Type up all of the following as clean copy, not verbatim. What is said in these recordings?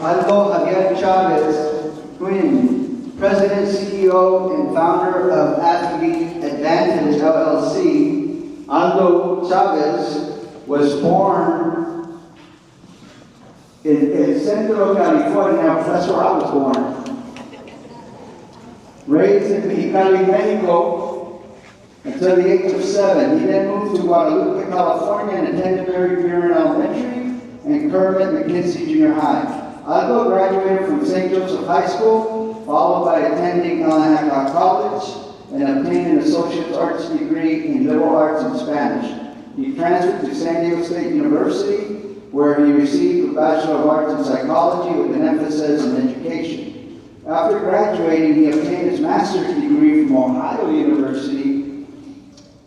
Aldo Chavez, twin, President, CEO, and founder of Athlete Advantage LLC. Aldo Chavez was born in Central California. That's where I was born. Raised in Mexicali, Mexico, until the age of 7. He then moved to Guadalupe, California, and attended Mary Buren Elementary and Kermit McKinsey Junior High. Aldo graduated from St. Joseph High School, followed by attending Hancock College and obtained an Associate's Arts degree in Liberal Arts and Spanish. He transferred to San Diego State University, where he received a Bachelor of Arts in Psychology with an emphasis in education. After graduating, he obtained his master's degree from Ohio University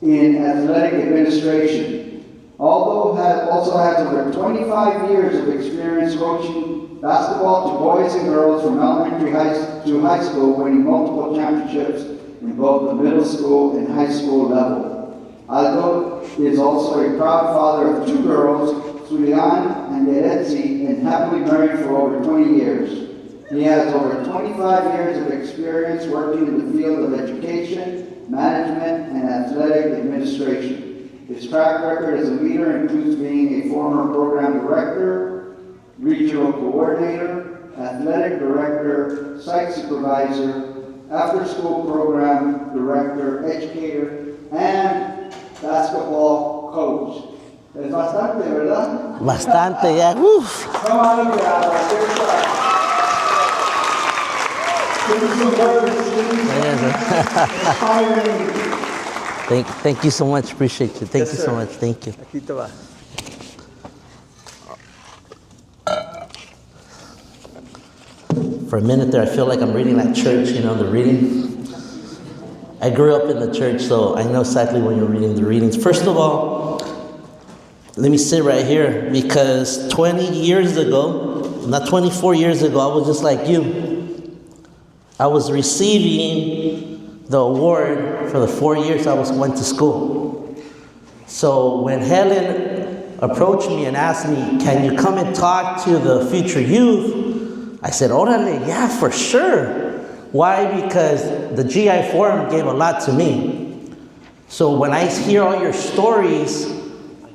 in Athletic Administration. Aldo also has over 25 years of experience coaching basketball to boys and girls from elementary to high school, winning multiple championships in both the middle school and high school level. Aldo is also a proud father of 2 girls, Julian and Yeretzi, and happily married for over 20 years. He has over 25 years of experience working in the field of education, management, and athletic administration. His track record as a leader includes being a former program director, regional coordinator, athletic director, site supervisor, after-school program director, educator, and basketball coach. Es bastante, ¿verdad? Bastante, yeah. Uf. Thank you so much. Appreciate you. Thank you so much. Thank you. Aquí te va. For a minute there, I feel like I'm reading at church, the reading. I grew up in the church, so I know exactly when you're reading the readings. First of all, let me sit right here, because 20 years ago, not 24 years ago, I was just like you. I was receiving the award for the 4 years I went to school. So when Helen approached me and asked me, can you come and talk to the future youth? I said, orale, yeah, for sure. Why? Because the GI Forum gave a lot to me. So when I hear all your stories,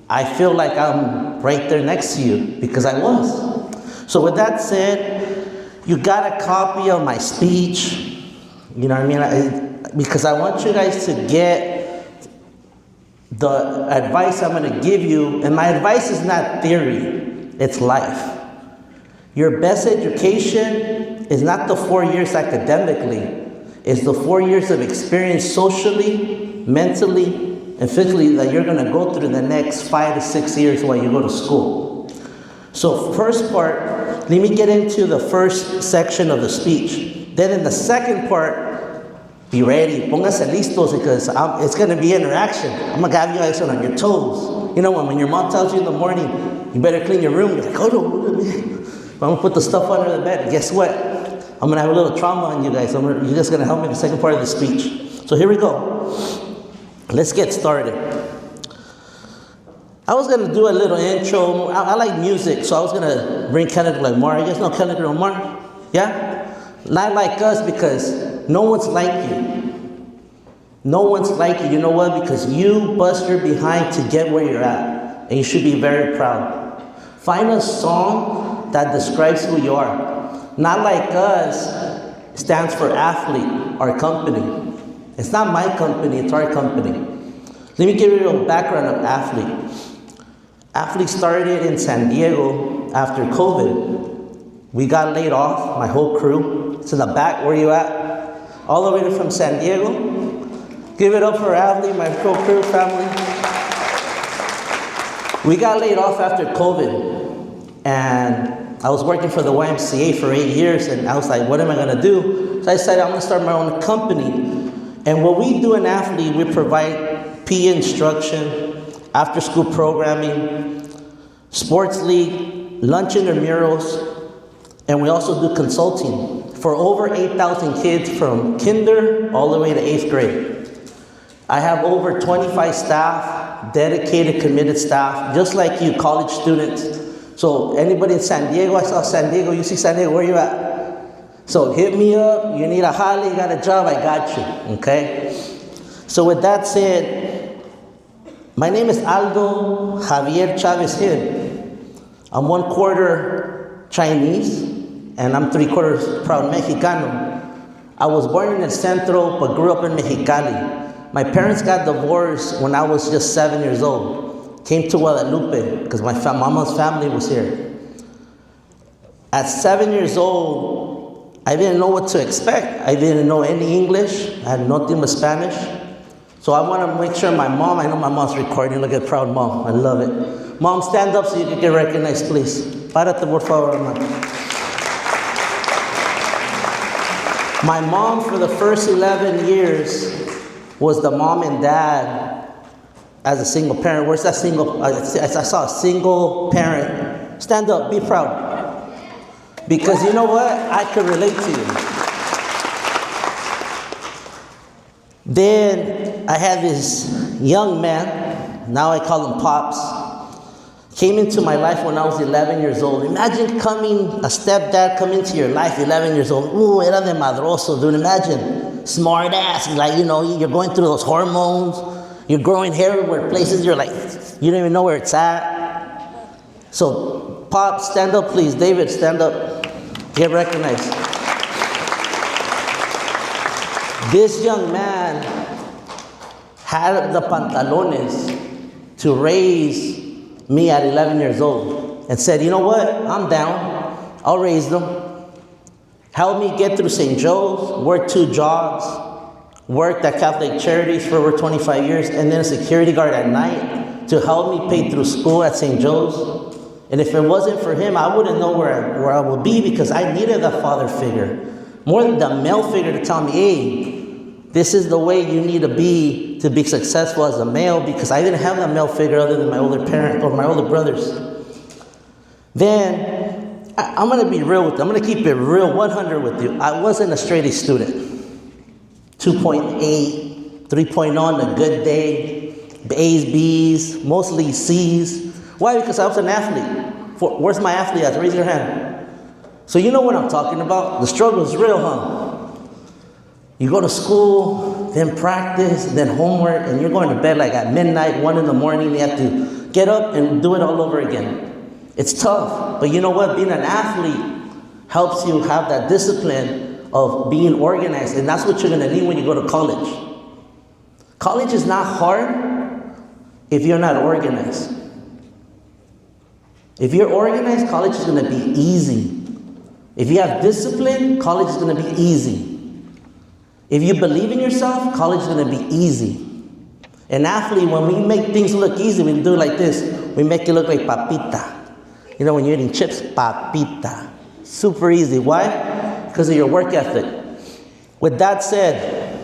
I feel like I'm right there next to you, because I was. So with that said, you got a copy of my speech, you know what I mean? Because I want you guys to get the advice I'm gonna give you, and my advice is not theory, it's life. Your best education is not the 4 years academically, it's the 4 years of experience socially, mentally, and physically that you're gonna go through the next 5 to 6 years while you go to school. So first part, let me get into the first section of the speech. Then in the second part, be ready, pónganse listos, because it's gonna be interaction. I'm gonna have you guys on your toes. You know, when your mom tells you in the morning, you better clean your room, you're like, oh no. I'm gonna put the stuff under the bed. Guess what? I'm gonna have a little trauma on you guys. You're just gonna help me in the second part of the speech. So here we go. Let's get started. I was gonna do a little intro. I like music, so I was gonna bring Kendrick Lamar. You guys know Kendrick Lamar? Yeah? Not like us, because no one's like you. No one's like you. You know what? Because you bust your behind to get where you're at, and you should be very proud. Find a song that describes who you are. Not like us stands for athlete, our company. It's not my company, it's our company. Let me give you a background of athlete. Athlete started in San Diego after COVID. We got laid off, my whole crew. It's in the back, where you at? All the way from San Diego. Give it up for athlete, my whole crew, family. We got laid off after COVID. And I was working for the YMCA for 8 years, and I was like, what am I gonna do? So I decided I'm gonna start my own company. And what we do in Athlete, we provide PE instruction, after school programming, sports league, lunch intramurals, and we also do consulting for over 8,000 kids from kinder all the way to 8th grade. I have over 25 staff, dedicated, committed staff, just like you, college students. So anybody in San Diego, I saw San Diego, you see San Diego, where you at? So hit me up, you need a holly, you got a job, I got you, okay? So with that said, my name is Aldo Javier Chavez Hill. I'm 1/4 Chinese, and I'm 3/4 proud Mexicano. I was born in El Centro, but grew up in Mexicali. My parents got divorced when I was just 7 years old. Came to Guadalupe, because my mama's family was here. At 7 years old, I didn't know what to expect. I didn't know any English. I had nothing but Spanish. So I want to make sure my mom, I know my mom's recording. Look at proud mom. I love it. Mom, stand up so you can get recognized, please. Párate, por favor, hermano. My mom, for the first 11 years, was the mom and dad as a single parent. Where's that single? I saw a single parent. Stand up, be proud. Because you know what? I could relate to you. Then I had this young man, now I call him Pops, came into my life when I was 11 years old. Imagine a stepdad come into your life 11 years old. Ooh, era de madroso, dude. Imagine, smart ass, like, you know, you're going through those hormones, you're growing hair where places you're like, you don't even know where it's at. So, Pop, stand up, please. David, stand up. Get recognized. This young man had the pantalones to raise me at 11 years old and said, you know what, I'm down, I'll raise them. Helped me get through St. Joe's, worked 2 jobs, worked at Catholic Charities for over 25 years, and then a security guard at night to help me pay through school at St. Joe's. And if it wasn't for him, I wouldn't know where I would be, because I needed a father figure, more than the male figure to tell me, hey, this is the way you need to be successful as a male, because I didn't have that male figure other than my older parent or my older brothers. Then, I'm going to be real with you. I'm going to keep it real 100 with you. I wasn't a straight A student. 2.8, 3.0 on a good day, A's, B's, mostly C's. Why? Because I was an athlete. Where's my athlete at? Raise your hand. So you know what I'm talking about. The struggle is real, huh? You go to school, then practice, then homework, and you're going to bed like at midnight, 1 in the morning. You have to get up and do it all over again. It's tough, but you know what? Being an athlete helps you have that discipline of being organized, and that's what you're going to need when you go to college. College is not hard if you're not organized. If you're organized, college is going to be easy. If you have discipline, college is going to be easy. If you believe in yourself, college is going to be easy. An athlete, when we make things look easy, we do it like this. We make it look like papita. You know, when you're eating chips, papita. Super easy. Why? Because of your work ethic. With that said,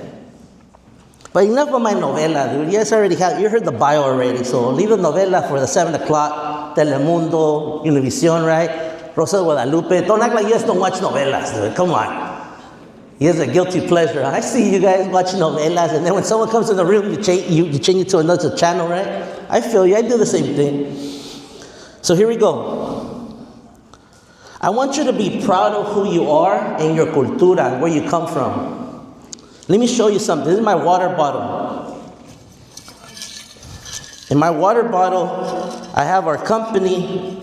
but enough of my novela, dude. You heard the bio already, so leave the novela for the 7 o'clock, Telemundo, Univision, right? Rosa de Guadalupe. Don't act like you guys don't watch novelas, dude. Come on. He has a guilty pleasure. I see you guys watching novelas, and then when someone comes in the room, you change it to another channel, right? I feel you. I do the same thing. So here we go. I want you to be proud of who you are and your cultura and where you come from. Let me show you something. This is my water bottle. In my water bottle, I have our company,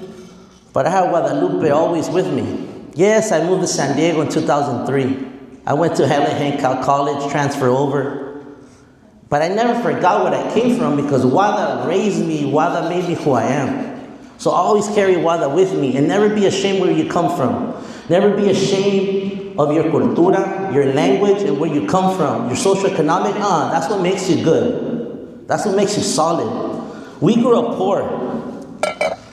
but I have Guadalupe always with me. Yes, I moved to San Diego in 2003. I went to Helen Hancock College, transferred over. But I never forgot where I came from, because Wada raised me, Wada made me who I am. So always carry Wada with me, and never be ashamed where you come from. Never be ashamed of your cultura, your language, and where you come from. Your socioeconomic, that's what makes you good. That's what makes you solid. We grew up poor.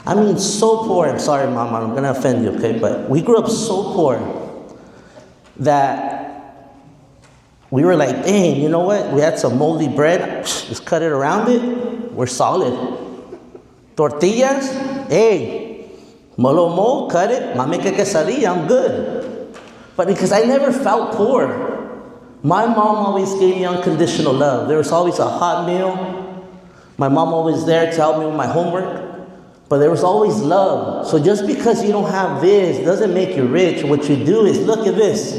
I mean, so poor. I'm sorry, Mama, I'm going to offend you, okay? But we grew up so poor that we were like, dang, you know what? We had some moldy bread. Just cut it around it. We're solid. Tortillas, hey, molo, cut it. Mame que quesadilla, I'm good. But because I never felt poor, my mom always gave me unconditional love. There was always a hot meal. My mom always there to help me with my homework. But there was always love. So just because you don't have this doesn't make you rich. What you do is, look at this.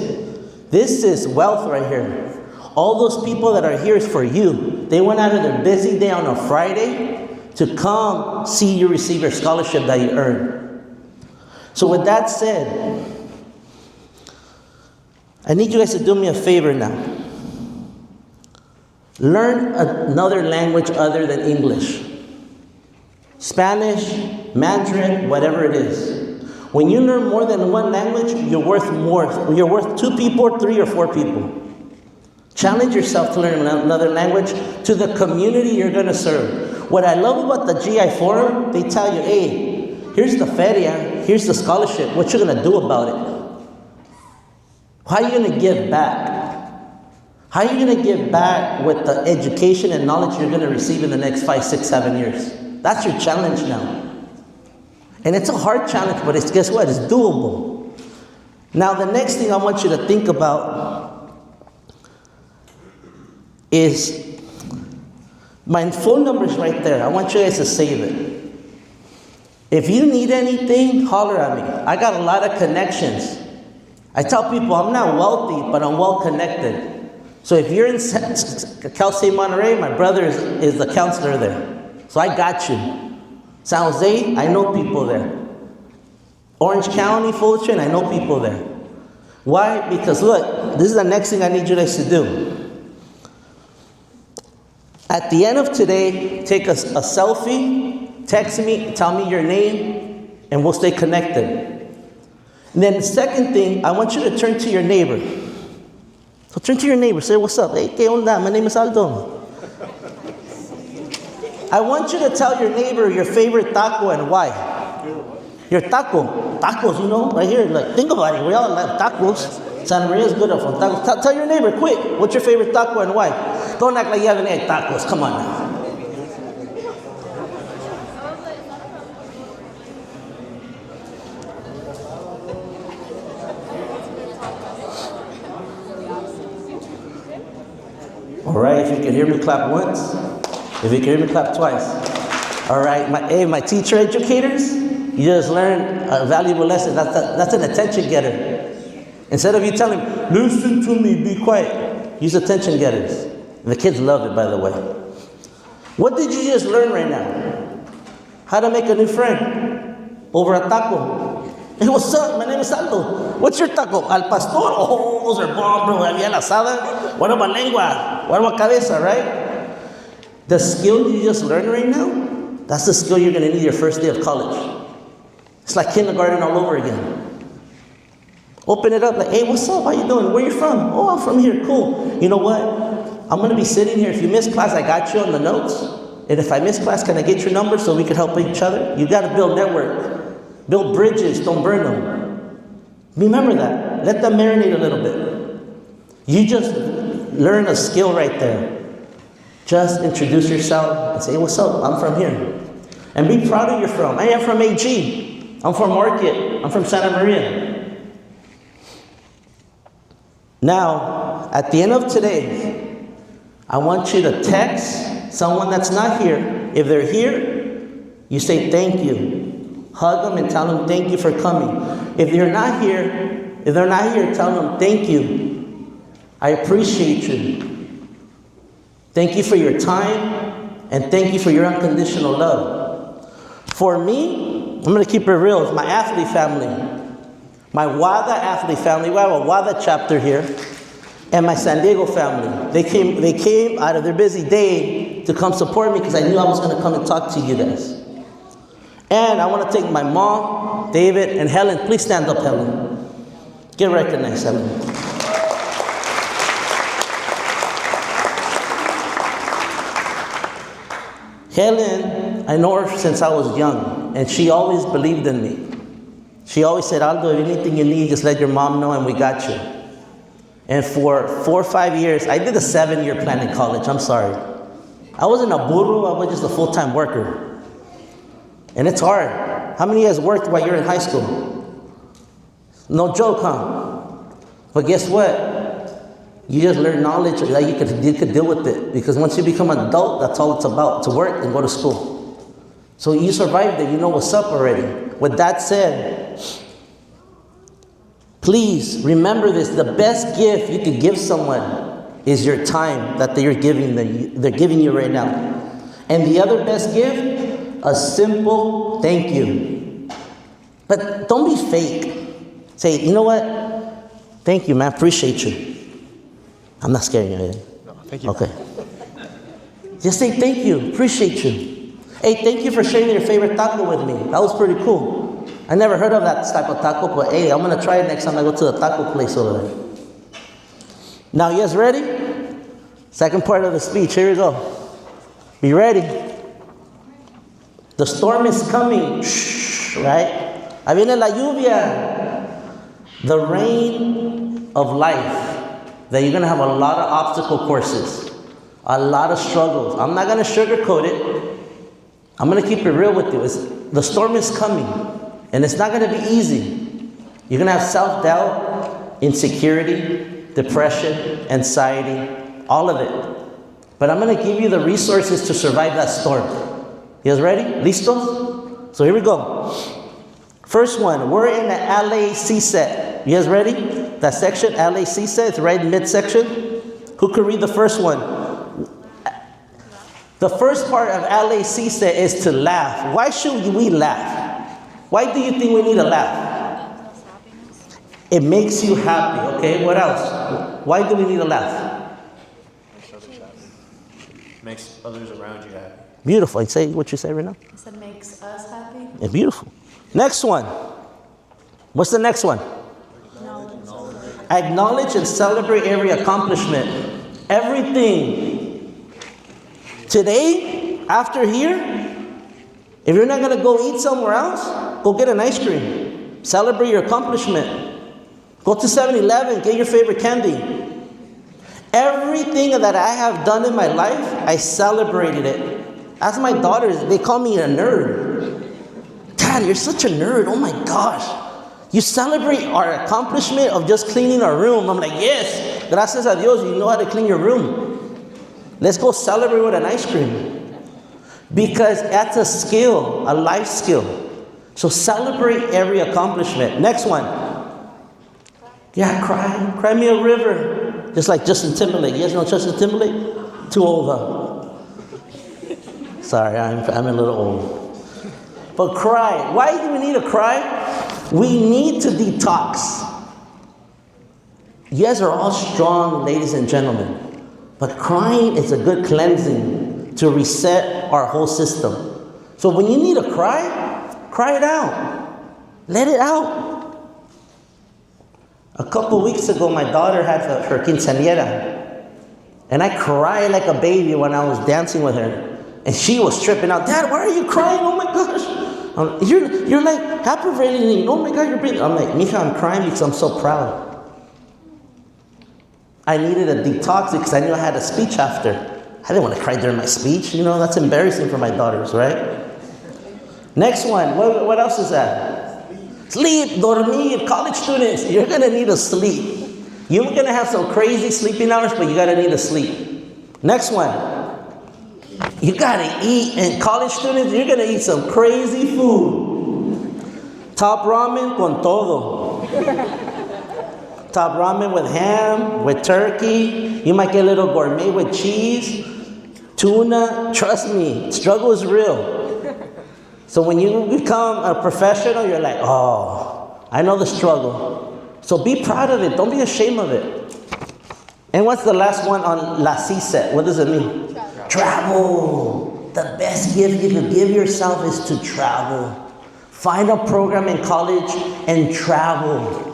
This is wealth right here. All those people that are here is for you. They went out of their busy day on a Friday to come see you receive your scholarship that you earned. So with that said, I need you guys to do me a favor now. Learn another language other than English. Spanish, Mandarin, whatever it is. When you learn more than one language, you're worth more. You're worth 2 people, 3 or 4 people. Challenge yourself to learn another language to the community you're going to serve. What I love about the GI Forum, they tell you, hey, here's the feria, here's the scholarship. What you going to do about it? How are you going to give back? How are you going to give back with the education and knowledge you're going to receive in the next 5, 6, 7 years? That's your challenge now. And it's a hard challenge, but it's, guess what? It's doable. Now, the next thing I want you to think about is my phone number is right there. I want you guys to save it. If you need anything, holler at me. I got a lot of connections. I tell people I'm not wealthy, but I'm well connected. So if you're in Cal State Monterey, my brother is the counselor there. So I got you. San Jose, I know people there. Orange County, Fulton, I know people there. Why? Because look, this is the next thing I need you guys to do. At the end of today, take a selfie, text me, tell me your name, and we'll stay connected. And then the second thing, I want you to turn to your neighbor. So turn to your neighbor, say, what's up? Hey, ¿qué onda? My name is Aldo. I want you to tell your neighbor your favorite taco and why. Your tacos, you know, right here. Like, think about it. We all love tacos. Santa Maria is good for tacos. Tell your neighbor, quick, what's your favorite taco and why? Don't act like you haven't had tacos. Come on now. All right, if you can hear me, clap once. If you can hear me, clap twice. All right, my teacher educators, you just learned a valuable lesson. That's an attention getter. Instead of you telling, listen to me, be quiet, use attention getters. And the kids love it, by the way. What did you just learn right now? How to make a new friend over a taco. Hey, what's up? My name is Aldo. What's your taco? Al pastor? Oh, those are bomb, bro. Había la asada. What about lengua? What about cabeza, right? The skill you just learned right now, that's the skill you're going to need your first day of college. It's like kindergarten all over again. Open it up like, hey, what's up? How you doing? Where you from? Oh, I'm from here. Cool. You know what? I'm going to be sitting here. If you miss class, I got you on the notes. And if I miss class, can I get your number so we can help each other? You got to build network. Build bridges, don't burn them. Remember that. Let them marinate a little bit. You just learn a skill right there. Just introduce yourself and say, hey, what's up? I'm from here. And be proud of you're from. I am from AG. I'm from Market. I'm from Santa Maria. Now, at the end of today, I want you to text someone that's not here. If they're here, you say thank you. Hug them and tell them thank you for coming. If they're not here, tell them thank you. I appreciate you. Thank you for your time and thank you for your unconditional love. For me, I'm going to keep it real. It's my athlete family. My WADA athlete family. We have a WADA chapter here. And my San Diego family. They came out of their busy day to come support me because I knew I was going to come and talk to you guys. And I want to thank my mom, David, and Helen. Please stand up, Helen. Get recognized, Helen. Helen, I know her since I was young, and she always believed in me. She always said, Aldo, if anything you need, just let your mom know and we got you. And for 4 or 5 years, I did a 7-year plan in college, I'm sorry. I wasn't a burro, I was just a full-time worker. And it's hard. How many of you guys worked while you're in high school? No joke, huh? But guess what? You just learn knowledge that you could deal with it. Because once you become an adult, that's all it's about, to work and go to school. So you survived it. You know what's up already. With that said, please remember this. The best gift you could give someone is your time that they're giving you right now. And the other best gift, a simple thank you. But don't be fake. Say, you know what? Thank you, man. Appreciate you. I'm not scaring you. No, thank you. Okay. Just say thank you. Appreciate you. Hey, thank you for sharing your favorite taco with me. That was pretty cool. I never heard of that type of taco, but hey, I'm going to try it next time I go to the taco place over there. Now, you guys ready? Second part of the speech. Here we go. Be ready. The storm is coming. Shh, right? Ahí viene la lluvia. The rain of life. That you're going to have a lot of obstacle courses. A lot of struggles. I'm not going to sugarcoat it. I'm going to keep it real with you. The storm is coming. And it's not going to be easy. You're going to have self-doubt, insecurity, depression, anxiety, all of it. But I'm going to give you the resources to survive that storm. You guys ready? Listos? So here we go. First one, we're in the LA CSET. You guys ready? That section, LA CSET, it's right in midsection. Who could read the first one? The first part of LA CSET is to laugh. Why should we laugh? Why do you think we need to laugh? It makes you happy, okay? What else? Why do we need to laugh? Makes others around you happy. Beautiful. Say what you say right now. I said makes us happy. Yeah, beautiful. Next one. What's the next one? Acknowledge and celebrate every accomplishment. Everything. Today, after here, if you're not going to go eat somewhere else, go get an ice cream. Celebrate your accomplishment. Go to 7-Eleven, get your favorite candy. Everything that I have done in my life, I celebrated it. As my daughters, they call me a nerd. Dad, you're such a nerd. Oh my gosh. You celebrate our accomplishment of just cleaning our room. I'm like, yes. Gracias a Dios, you know how to clean your room. Let's go celebrate with an ice cream. Because that's a skill, a life skill. So celebrate every accomplishment. Next one. Yeah, cry. Cry me a river. Just like Justin Timberlake. You guys know Justin Timberlake? Too old, though. Sorry, I'm a little old. But cry. Why do we need to cry? We need to detox. You guys are all strong, ladies and gentlemen. But crying is a good cleansing to reset our whole system. So when you need to cry, cry it out. Let it out. A couple weeks ago, my daughter had her quinceañera. And I cried like a baby when I was dancing with her. And she was tripping out. Dad, why are you crying? Oh my gosh. You're like hyperventilating. Oh my God, you're breathing. I'm like, Mija, I'm crying because I'm so proud. I needed a detox because I knew I had a speech after. I didn't want to cry during my speech. You know, that's embarrassing for my daughters, right? Next one. What else is that? Sleep, dormir, college students. You're going to need to sleep. You're going to have some crazy sleeping hours, but you got to need to sleep. Next one. You got to eat. And college students, you're going to eat some crazy food. Top ramen con todo. Top ramen with ham, with turkey. You might get a little gourmet with cheese, tuna. Trust me, struggle is real. So when you become a professional, you're like, oh, I know the struggle. So be proud of it. Don't be ashamed of it. And what's the last one on La CSET? What does it mean? Travel. The best gift you can give yourself is to travel. Find a program in college and travel.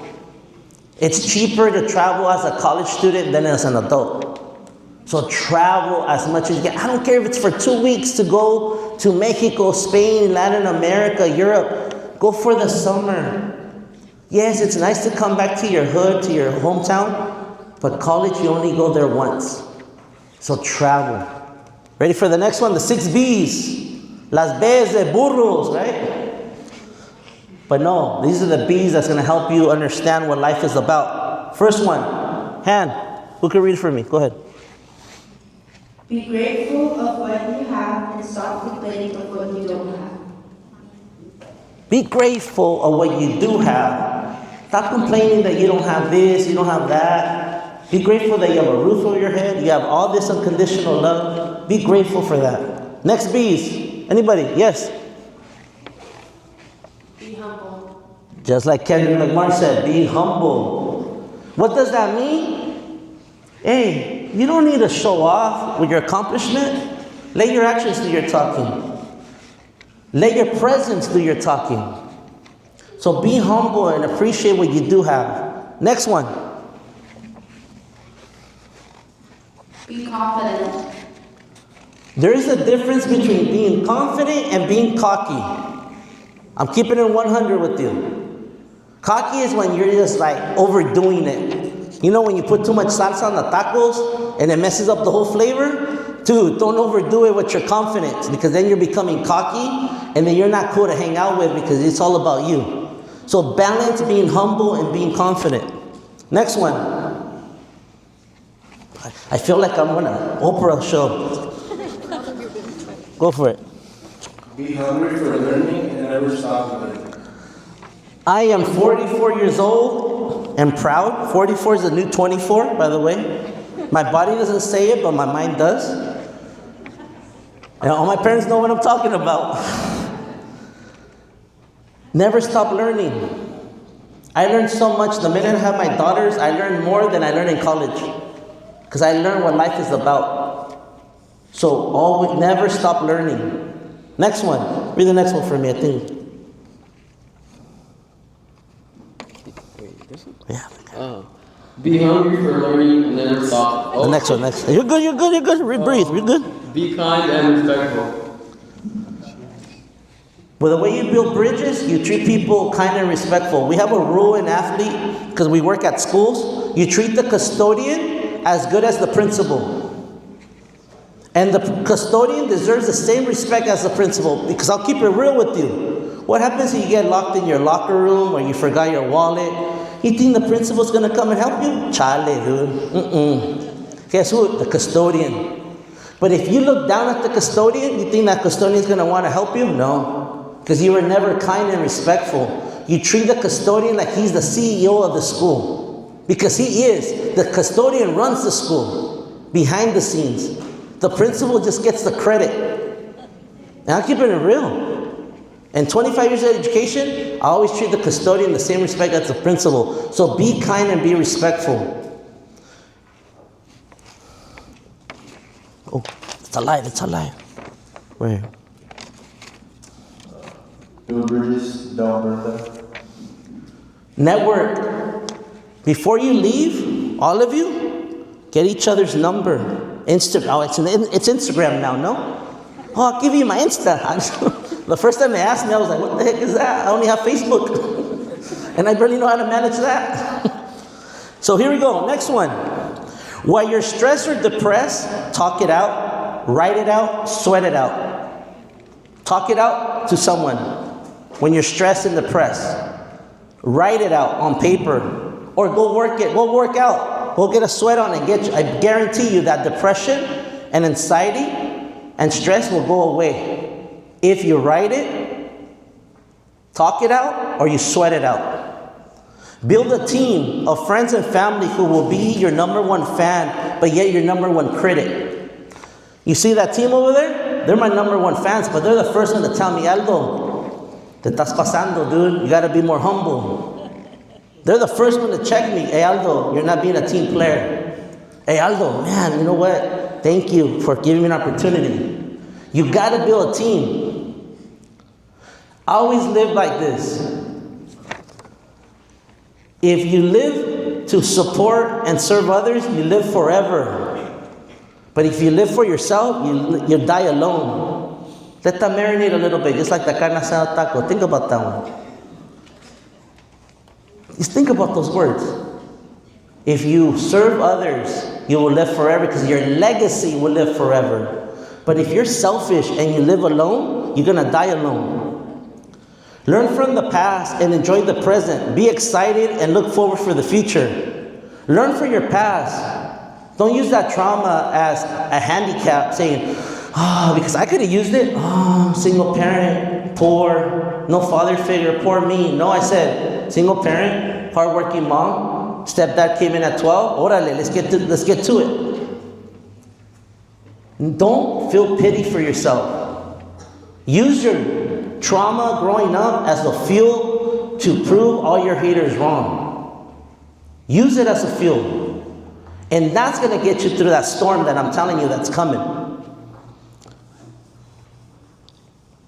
It's cheaper to travel as a college student than as an adult. So travel as much as you can. I don't care if it's for 2 weeks to go to Mexico, Spain, Latin America, Europe. Go for the summer. Yes, it's nice to come back to your hood, to your hometown, but college, you only go there once. So travel. Ready for the next one? The 6 B's. Las B's de burros, right? But no, these are the B's that's going to help you understand what life is about. First one, hand. Who can read for me? Go ahead. Be grateful of what you have and stop complaining of what you don't have. Be grateful of what you do have. Stop complaining that you don't have this, you don't have that. Be grateful that you have a roof over your head, you have all this unconditional love. Be grateful for that. Next B's. Anybody? Yes? Be humble. Just like Kendrick Lamar said, be humble. What does that mean? Hey, you don't need to show off with your accomplishment. Let your actions do your talking. Let your presence do your talking. So be humble and appreciate what you do have. Next one. Be confident. There is a difference between being confident and being cocky. I'm keeping it 100 with you. Cocky is when you're just like overdoing it. You know when you put too much salsa on the tacos and it messes up the whole flavor? Dude, don't overdo it with your confidence, because then you're becoming cocky and then you're not cool to hang out with because it's all about you. So balance being humble and being confident. Next one. I feel like I'm on an Oprah show. Go for it. Be hungry for learning and never stop learning. I am 44 years old and proud. 44 is the new 24, by the way. My body doesn't say it, but my mind does. And all my parents know what I'm talking about. Never stop learning. I learned so much. The minute I have my daughters, I learned more than I learned in college. Because I learned what life is about. So always, never stop learning. Next one. Read the next one for me, I think. Yeah. Be hungry for learning and never stop. The next one, next. You're good. Breathe, you're good. Be kind and respectful. Well, the way you build bridges, you treat people kind and respectful. We have a rule in athlete, because we work at schools. You treat the custodian as good as the principal. And the custodian deserves the same respect as the principal, because I'll keep it real with you. What happens if you get locked in your locker room or you forgot your wallet? You think the principal's going to come and help you? Chale, dude. Guess who? The custodian. But if you look down at the custodian, you think that custodian's going to want to help you? No. Because you were never kind and respectful. You treat the custodian like he's the CEO of the school. Because he is. The custodian runs the school behind the scenes. The principal just gets the credit. And I'm keeping it real. In 25 years of education, I always treat the custodian the same respect as the principal. So be kind and be respectful. Oh, it's a lie. Where? Build bridges, don't burn them. Network. Before you leave, all of you, get each other's number. It's Instagram now, no? Oh, I'll give you my Insta. The first time they asked me, I was like, what the heck is that? I only have Facebook. And I barely know how to manage that. So here we go. Next one. While you're stressed or depressed, talk it out, write it out, sweat it out. Talk it out to someone when you're stressed and depressed. Write it out on paper. Or go work out. Go get a sweat on it. I guarantee you that depression and anxiety and stress will go away. If you write it, talk it out, or you sweat it out. Build a team of friends and family who will be your number one fan, but yet your number one critic. You see that team over there? They're my number one fans, but they're the first one to tell me, Aldo, te estás pasando, dude. You got to be more humble. They're the first one to check me. Hey, Aldo, you're not being a team player. Hey, Aldo, man, you know what? Thank you for giving me an opportunity. You got to build a team. I always live like this. If you live to support and serve others, you live forever. But if you live for yourself, you die alone. Let that marinate a little bit, just like the carne asada taco. Think about that one. Just think about those words. If you serve others, you will live forever because your legacy will live forever. But if you're selfish and you live alone, you're going to die alone. Learn from the past and enjoy the present. Be excited and look forward for the future. Learn from your past. Don't use that trauma as a handicap saying, because I could have used it. Single parent, poor. no father figure, poor me. No, I said, single parent, hardworking mom, stepdad came in at 12. Órale, let's get to it. Don't feel pity for yourself. Use your trauma growing up as a fuel to prove all your haters wrong. Use it as a fuel. And that's going to get you through that storm that I'm telling you that's coming.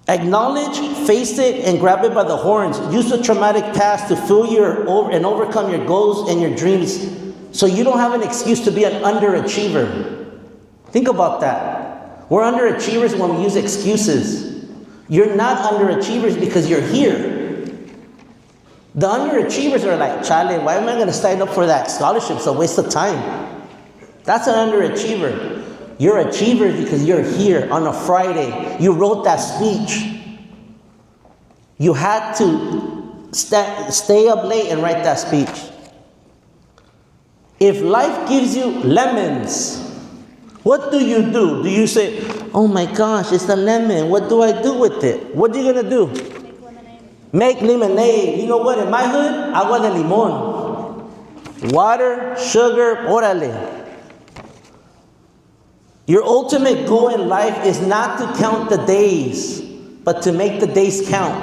Acknowledge, face it, and grab it by the horns. Use the traumatic past to fuel and overcome your goals and your dreams so you don't have an excuse to be an underachiever. Think about that. We're underachievers when we use excuses. You're not underachievers because you're here. The underachievers are like, chale, why am I going to sign up for that scholarship? It's a waste of time. That's an underachiever. You're achievers because you're here on a Friday. You wrote that speech. You had to stay up late and write that speech. If life gives you lemons, what do? Do you say, oh my gosh, it's a lemon. What do I do with it? What are you going to do? Make lemonade. You know what? In my hood, agua de limón. Water, sugar, órale. Your ultimate goal in life is not to count the days, but to make the days count.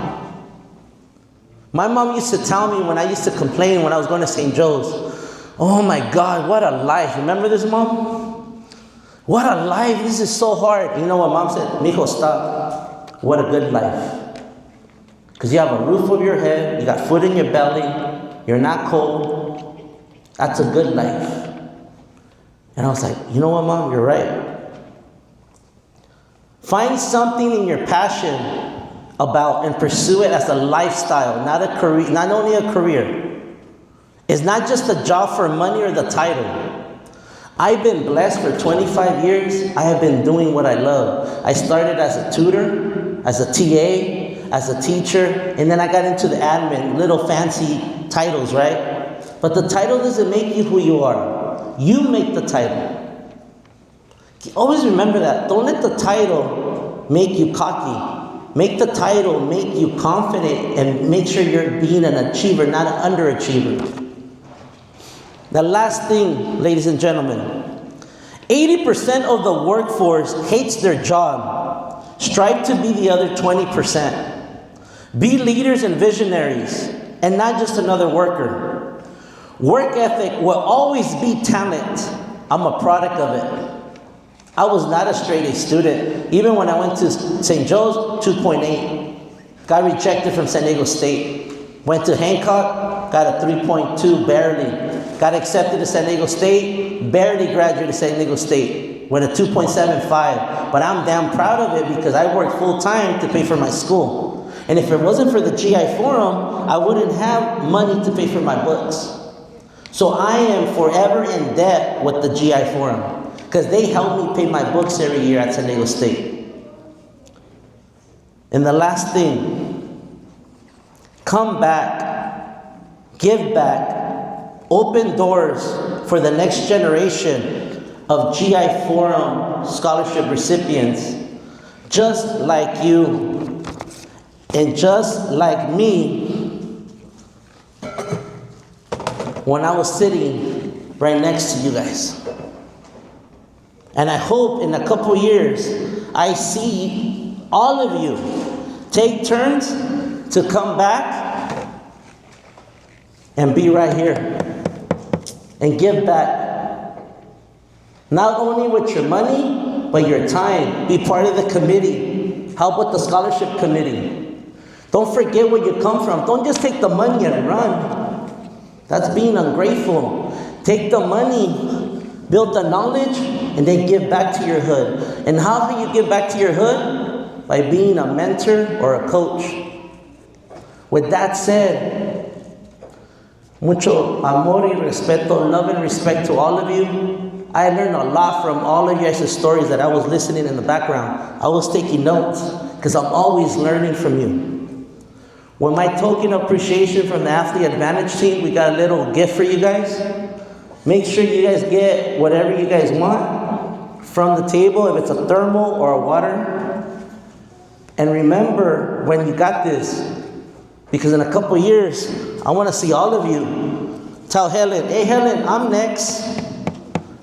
My mom used to tell me when I used to complain when I was going to St. Joe's, oh my God, what a life. Remember this, Mom? What a life. This is so hard. You know what Mom said? Mijo, stop. What a good life. Because you have a roof over your head, you got food in your belly, you're not cold. That's a good life. And I was like, you know what, Mom? You're right. Find something in your passion about and pursue it as a lifestyle, not a career, not only a career. It's not just a job for money or the title. I've been blessed for 25 years. I have been doing what I love. I started as a tutor, as a TA, as a teacher, and then I got into the admin, little fancy titles, right? But the title doesn't make you who you are. You make the title. Always remember that. Don't let the title make you cocky. Make the title make you confident and make sure you're being an achiever, not an underachiever. The last thing, ladies and gentlemen, 80% of the workforce hates their job. Strive to be the other 20%. Be leaders and visionaries, and not just another worker. Work ethic will always be talent. I'm a product of it. I was not a straight A student. Even when I went to St. Joe's, 2.8. Got rejected from San Diego State. Went to Hancock, got a 3.2, barely. Got accepted to San Diego State, barely graduated San Diego State with a 2.75. But I'm damn proud of it because I worked full time to pay for my school. And if it wasn't for the GI Forum, I wouldn't have money to pay for my books. So I am forever in debt with the GI Forum because they helped me pay my books every year at San Diego State. And the last thing, come back, give back, open doors for the next generation of GI Forum scholarship recipients, just like you and just like me when I was sitting right next to you guys. And I hope in a couple years, I see all of you take turns to come back and be right here and give back. Not only with your money, but your time. Be part of the committee. Help with the scholarship committee. Don't forget where you come from. Don't just take the money and run. That's being ungrateful. Take the money, build the knowledge, and then give back to your hood. And how do you give back to your hood? By being a mentor or a coach. With that said, mucho amor y respeto, love and respect to all of you. I learned a lot from all of you guys' stories that I was listening in the background. I was taking notes because I'm always learning from you. With my token of appreciation from the Athlete Advantage team, we got a little gift for you guys. Make sure you guys get whatever you guys want from the table, if it's a thermal or a water. And remember, when you got this, Because in a couple years, I want to see all of you tell Helen, hey Helen, I'm next.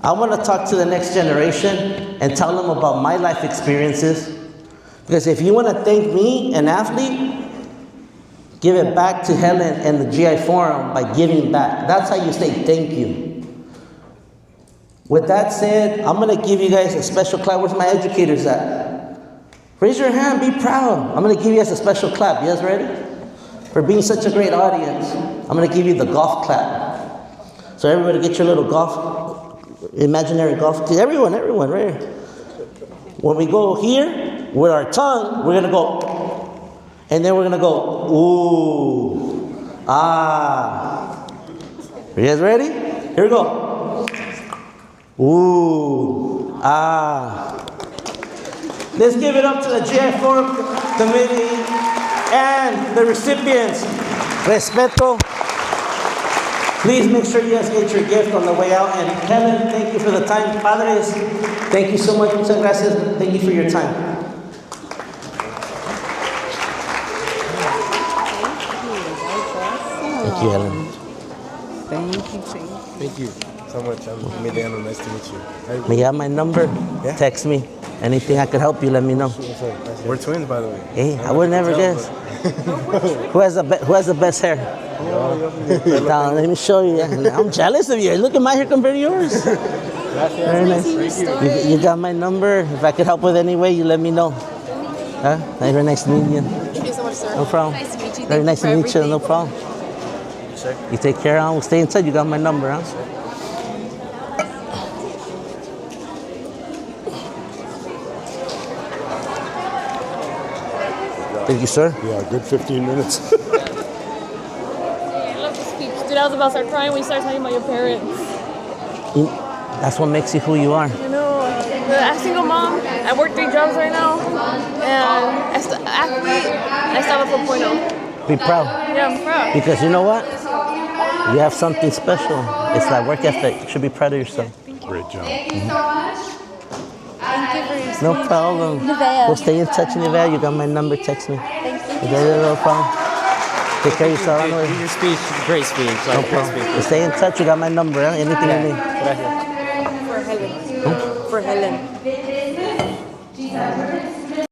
I want to talk to the next generation and tell them about my life experiences. Because if you want to thank me, an athlete, give it back to Helen and the GI Forum by giving back. That's how you say thank you. With that said, I'm going to give you guys a special clap. Where's my educators at? Raise your hand, be proud. I'm going to give you guys a special clap. You guys ready? For being such a great audience, I'm going to give you the golf clap. So everybody get your little golf, imaginary golf. Everyone, right here. When we go here, with our tongue, we're going to go, and then we're going to go, ooh, ah. Are you guys ready? Here we go. Ooh, ah. Let's give it up to the GI Forum Committee and the recipients. Respeto. Please make sure you guys get your gift on the way out. And Helen, thank you for the time. Padres, thank you so much. Muchas gracias. Thank you for your time. Thank you, Helen. Thank you so much. I'm Mediano. Nice to meet you. You have my number? Yeah. Text me. Anything I could help you, let me know. We're twins, by the way. Hey, I would never guess. Who has the best hair? Now, let me show you. I'm jealous of you. Look at my hair compared to yours. Very nice. You got my number. If I could help with any way, you let me know. Huh? Very nice to meet you. Thank you so much, sir. No problem. Nice to meet you. Very nice to meet you. No problem. Sure. You take care. We'll stay in touch. You got my number, huh? Thank you, sir. Yeah, good 15 minutes. I love the speech. Dude, I was about to start crying when you started talking about your parents. That's what makes you who you are. You know, I'm a single mom. I work 3 jobs right now. And as an athlete, I still have a 4.0. Be proud. Yeah, I'm proud. Because you know what? You have something special. It's that work ethic. You should be proud of yourself. Great job. Thank you so much. Thank you for your speech. No problem. Nevada. We'll stay in touch, Nevada. You got my number. Text me. Thank you. No problem. Take care of yourself. Dude, your speech, great speech. No problem. We'll stay in touch. You got my number. Huh? Anything you need. For Helen. For Helen.